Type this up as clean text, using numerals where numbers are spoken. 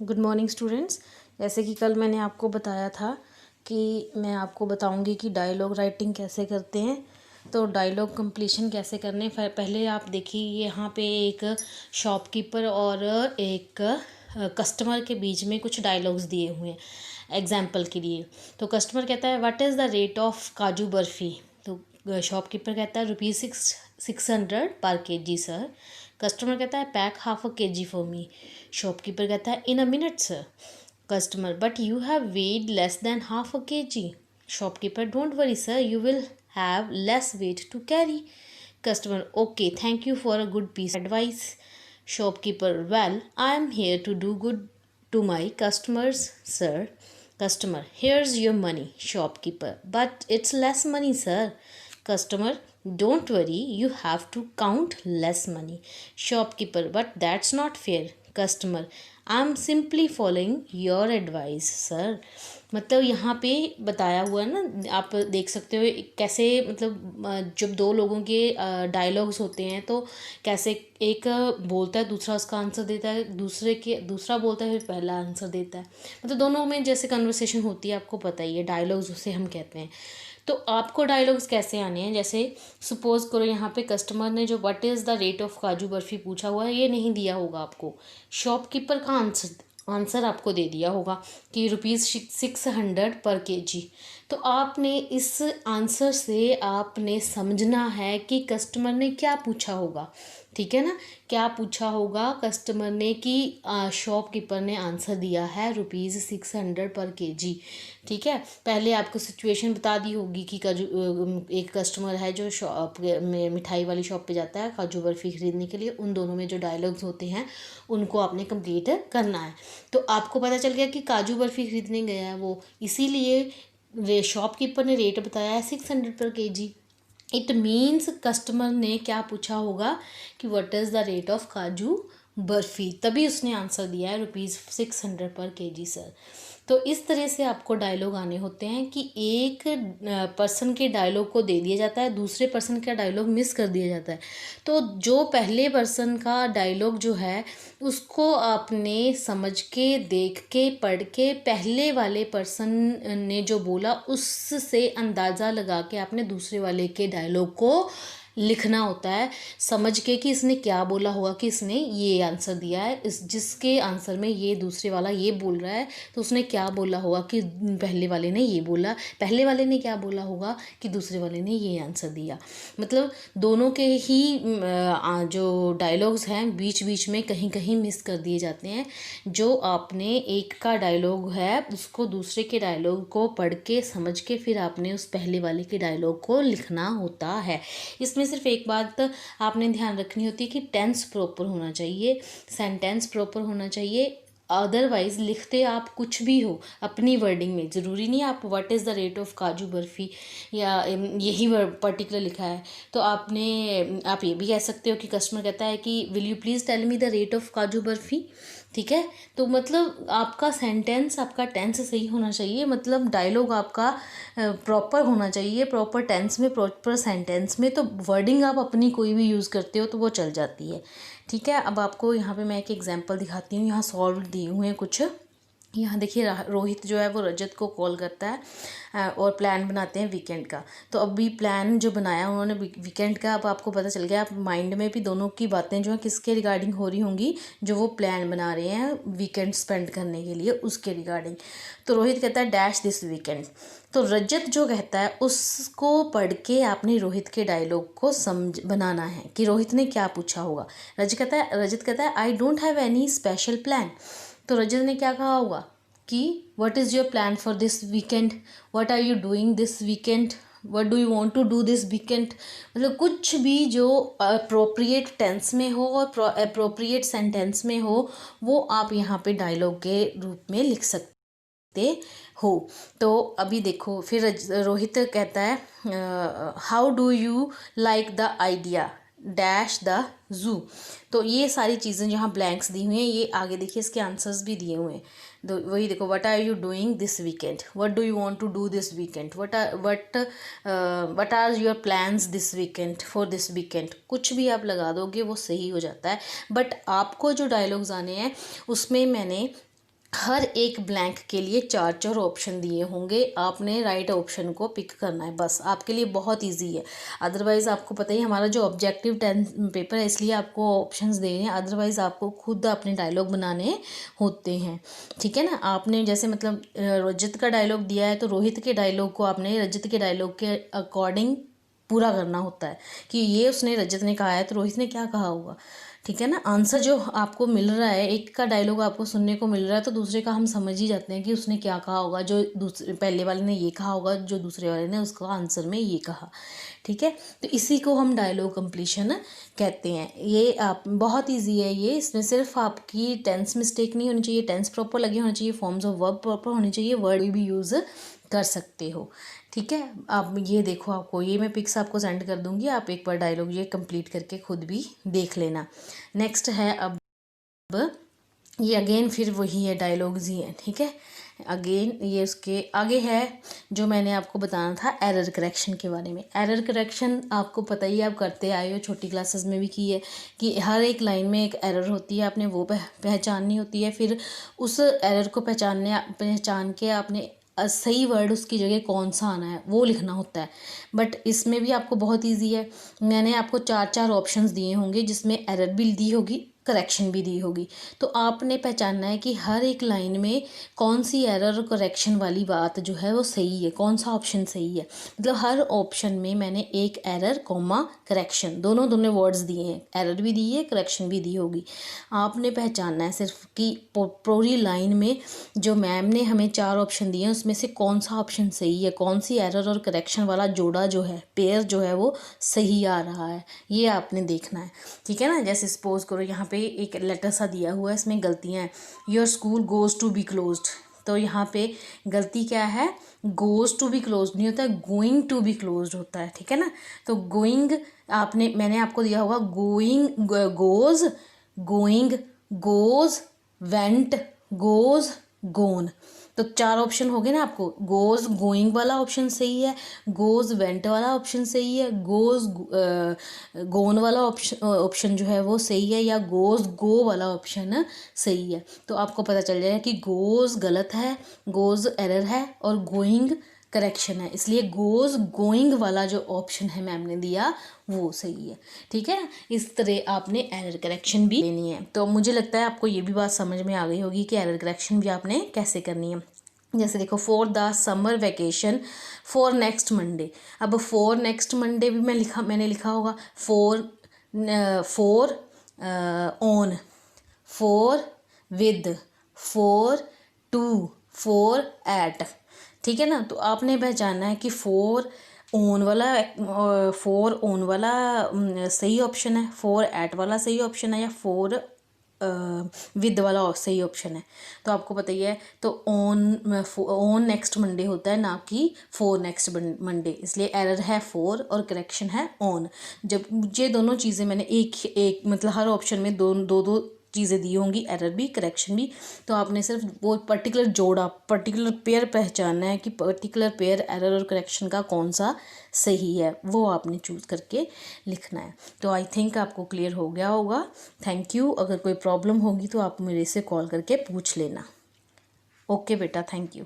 Good morning students. जैसे कि कल मैंने आपको बताया था कि मैं आपको बताऊंगी कि डायलॉग राइटिंग कैसे करते हैं। तो डायलॉग कंप्लीशन कैसे करने, पहले आप देखिए यहाँ पे एक शॉपकीपर और एक कस्टमर के बीच में कुछ डायलॉग्स दिए हुए हैं एग्जाम्पल के लिए। तो कस्टमर कहता है what is the rate of kaju barfi. तो शॉपकीपर कहता है ₹600 पर केजी सर। कस्टमर कहता है pack half a KG for me. Shopkeeper कहता है in a minute sir. Customer but you have weight less than half a KG. Shopkeeper don't worry sir, you will have less weight to carry. Customer okay, thank you for a good piece advice. Shopkeeper well I am here to do good to my customers sir. Customer here's your money. Shopkeeper but it's less money sir. Customer don't worry, you have to count less money. Shopkeeper but that's not fair. Customer I'm simply following your advice sir. मतलब यहाँ पे बताया हुआ है ना, आप देख सकते हो कैसे, मतलब जब दो लोगों के डायलॉग्स होते हैं तो कैसे एक बोलता है, दूसरा उसका आंसर देता है, दूसरा बोलता है, फिर पहला आंसर देता है। मतलब दोनों में जैसे कन्वर्सेशन होती है, आपको पता ही है, डायलॉग्स उसे हम कहते हैं। तो आपको डायलॉग्स कैसे आने हैं, जैसे सपोज करो यहाँ पे कस्टमर ने जो what is the rate of kaju barfi पूछा हुआ है, ये नहीं दिया होगा आपको। शॉपकीपर का आंसर आपको दे दिया होगा कि ₹600 पर केजी। तो आपने इस आंसर से आपने समझना है कि कस्टमर ने क्या पूछा होगा, ठीक है ना। क्या पूछा होगा कस्टमर ने कि शॉपकीपर ने आंसर दिया है ₹600 पर केजी, ठीक है। पहले आपको सिचुएशन बता दी होगी कि एक कस्टमर है जो शॉप में मिठाई वाली शॉप पे जाता है काजू बर्फ़ी ख़रीदने के लिए। उन दोनों में जो डायलॉग्स होते हैं उनको आपने कंप्लीट करना है। तो आपको पता चल गया कि काजू बर्फ़ी ख़रीदने गया है वो, इसीलिए शॉपकीपर ने रेट बताया है 600 पर केजी। इट मीन्स कस्टमर ने क्या पूछा होगा कि what is the rate of kaju barfi, तभी उसने आंसर दिया है ₹600 पर केजी सर। तो इस तरह से आपको डायलॉग आने होते हैं कि एक पर्सन के डायलॉग को दे दिया जाता है, दूसरे पर्सन का डायलॉग मिस कर दिया जाता है। तो जो पहले पर्सन का डायलॉग जो है उसको आपने समझ के, देख के, पढ़ के, पहले वाले पर्सन ने जो बोला उससे अंदाज़ा लगा के आपने दूसरे वाले के डायलॉग को लिखना होता है, समझ के कि इसने क्या बोला होगा, कि इसने ये आंसर दिया है, इस जिसके आंसर में ये दूसरे वाला ये बोल रहा है तो उसने क्या बोला होगा कि पहले वाले ने ये बोला, पहले वाले ने क्या बोला होगा कि दूसरे वाले ने ये आंसर दिया। मतलब दोनों के ही जो डायलॉग्स हैं बीच बीच में कहीं कहीं मिस कर दिए जाते हैं। जो आपने एक का डायलॉग है उसको दूसरे के डायलॉग को पढ़ के समझ के फिर आपने उस पहले वाले के डायलॉग को लिखना होता है। इसमें सिर्फ एक बात आपने ध्यान रखनी होती है कि टेंस प्रॉपर होना चाहिए, सेंटेंस प्रॉपर होना चाहिए। अदरवाइज़ लिखते आप कुछ भी हो अपनी वर्डिंग में, ज़रूरी नहीं आप what is the rate of kaju barfi या यही पर्टिकुलर लिखा है। तो आप ये भी कह सकते हो कि कस्टमर कहता है कि will you please tell me the rate of kaju barfi, ठीक है। तो मतलब आपका सेंटेंस, आपका टेंस सही होना चाहिए, मतलब डायलॉग आपका प्रॉपर होना चाहिए, प्रॉपर टेंस में, प्रॉपर सेंटेंस में। तो वर्डिंग आप अपनी कोई भी यूज़ करते हो तो वो चल जाती है, ठीक है। अब आपको यहाँ पे मैं एक एग्जांपल दिखाती हूँ। यहाँ सॉल्व दिए हुए हैं कुछ। यहाँ देखिए रोहित जो है वो रजत को कॉल करता है और प्लान बनाते हैं वीकेंड का। तो अभी प्लान जो बनाया उन्होंने वीकेंड का, अब आपको पता चल गया, आप माइंड में भी दोनों की बातें जो है किसके रिगार्डिंग हो रही होंगी, जो वो प्लान बना रहे हैं वीकेंड स्पेंड करने के लिए उसके रिगार्डिंग। तो रोहित कहता है डैश दिस वीकेंड। तो रजत जो कहता है उसको पढ़ के आपने रोहित के डायलॉग को बनाना है कि रोहित ने क्या पूछा होगा। रजत कहता है I don't have any special plan. तो रजत ने क्या कहा होगा कि what is your plan for this weekend, what are you doing this weekend, what do you want to do this weekend. मतलब कुछ भी जो अप्रोप्रिएट टेंस में हो और अप्रोप्रिएट सेंटेंस में हो वो आप यहाँ पे डायलॉग के रूप में लिख सकते हो। तो अभी देखो फिर रोहित कहता है how do you like the idea dash the zoo. तो ये सारी चीज़ें जहाँ ब्लैंक्स दी हुई हैं, ये आगे देखिए इसके आंसर्स भी दिए हुए हैं। तो वही देखो what are you doing this weekend, what do you want to do this weekend, what are your plans this weekend for this weekend. कुछ भी आप लगा दोगे वो सही हो जाता है। बट आपको जो डायलॉग्स आने हैं उसमें मैंने हर एक ब्लैंक के लिए 4 ऑप्शन दिए होंगे, आपने राइट ऑप्शन को पिक करना है, बस आपके लिए बहुत इजी है। अदरवाइज़ आपको पता ही हमारा जो ऑब्जेक्टिव 10 पेपर है, इसलिए आपको ऑप्शंस दे रहे हैं, अदरवाइज़ आपको खुद अपने डायलॉग बनाने होते हैं। ठीक है ना, आपने जैसे मतलब रजत का डायलॉग दिया है तो रोहित के डायलॉग को आपने रजत के डायलॉग के अकॉर्डिंग पूरा करना होता है कि ये उसने रजत ने कहा है तो रोहित ने क्या कहा होगा। ठीक है ना, आंसर जो आपको मिल रहा है, एक का डायलॉग आपको सुनने को मिल रहा है तो दूसरे का हम समझ ही जाते हैं कि उसने क्या कहा होगा, जो दूसरे पहले वाले ने ये कहा होगा, जो दूसरे वाले ने उसको आंसर में ये कहा। ठीक है, तो इसी को हम डायलॉग कंप्लीशन कहते हैं। ये आप बहुत ईजी है ये, इसमें सिर्फ आपकी टेंस मिस्टेक नहीं होनी चाहिए, टेंस प्रॉपर लगे होने चाहिए, फॉर्म्स ऑफ वर्ब प्रॉपर होने चाहिए, वर्ड भी यूज़ कर सकते हो। ठीक है, आप ये देखो, आपको ये मैं पिक्स आपको सेंड कर दूंगी, आप एक बार डायलॉग ये कंप्लीट करके खुद भी देख लेना। नेक्स्ट है अब ये अगेन फिर वही है, डायलॉग्स ही हैं। ठीक है, अगेन ये उसके आगे है जो मैंने आपको बताना था एरर करेक्शन के बारे में। एरर करेक्शन आपको पता ही, आप करते आए हो, छोटी क्लासेस में भी की है कि हर एक लाइन में एक एरर होती है, आपने वो पहचाननी होती है, फिर उस एरर को पहचान के आपने सही वर्ड उसकी जगह कौन सा आना है वो लिखना होता है। बट इसमें भी आपको बहुत इजी है, मैंने आपको 4 ऑप्शंस दिए होंगे जिसमें एरर भी दी होगी, करेक्शन भी दी होगी, तो आपने पहचानना है कि हर एक लाइन में कौन सी एरर और करेक्शन वाली बात जो है वो सही है, कौन सा ऑप्शन सही है। मतलब हर ऑप्शन में मैंने एक एरर कॉमा करेक्शन दोनों वर्ड्स दिए हैं, एरर भी दी है, करेक्शन भी दी होगी। आपने पहचानना है सिर्फ कि पूरी लाइन में जो मैम ने हमें 4 ऑप्शन दिए हैं उसमें से कौन सा ऑप्शन सही है, कौन सी एरर और करेक्शन वाला जोड़ा जो है, पेयर जो है वो सही आ रहा है, ये आपने देखना है। ठीक है ना, जैसे सपोज करो यहाँ पे एक लेटर सा दिया हुआ है, इसमें गलतियाँ हैं, your school goes to be closed, तो यहाँ पे गलती क्या है, गोज़ टू बी क्लोज्ड नहीं होता है, गोइंग टू बी क्लोज्ड होता है। ठीक है ना, तो गोइंग मैंने आपको दिया होगा going, goes, going, goes, went, goes, gone, तो 4 ऑप्शन हो गए ना आपको। गोज़ गोइंग वाला ऑप्शन सही है, गोज़ वेंट वाला ऑप्शन सही है, गोज़ गोन वाला ऑप्शन जो है वो सही है, या गोज़ गो वाला ऑप्शन सही है। तो आपको पता चल जाएगा कि गोज़ गलत है, गोज़ एरर है और गोइंग करेक्शन है, इसलिए गोज़ गोइंग वाला जो ऑप्शन है मैम ने दिया वो सही है। ठीक है, इस तरह आपने एरर करेक्शन भी लेनी है। तो मुझे लगता है आपको ये भी बात समझ में आ गई होगी कि एरर करेक्शन भी आपने कैसे करनी है। जैसे देखो, for the summer vacation for next Monday, अब फॉर नेक्स्ट मंडे भी मैंने लिखा होगा for on, for with, for to, for at. ठीक है ना, तो आपने पहचानना है कि फॉर ऑन वाला सही ऑप्शन है, फॉर एट वाला सही ऑप्शन है, या फॉर विद वाला सही ऑप्शन है। तो आपको पता ही है, तो ऑन नेक्स्ट मंडे होता है, ना कि फॉर नेक्स्ट मंडे, इसलिए एरर है फॉर और करेक्शन है ऑन। जब ये दोनों चीज़ें मैंने एक मतलब हर ऑप्शन में दो चीज़ें दी होंगी, एरर भी करेक्शन भी, तो आपने सिर्फ वो पर्टिकुलर जोड़ा, पर्टिकुलर पेयर पहचानना है कि पर्टिकुलर पेयर एरर और करेक्शन का कौन सा सही है, वो आपने चूज़ करके लिखना है। तो आई थिंक आपको क्लियर हो गया होगा। थैंक यू, अगर कोई प्रॉब्लम होगी तो आप मेरे से कॉल करके पूछ लेना। ओके बेटा, थैंक यू।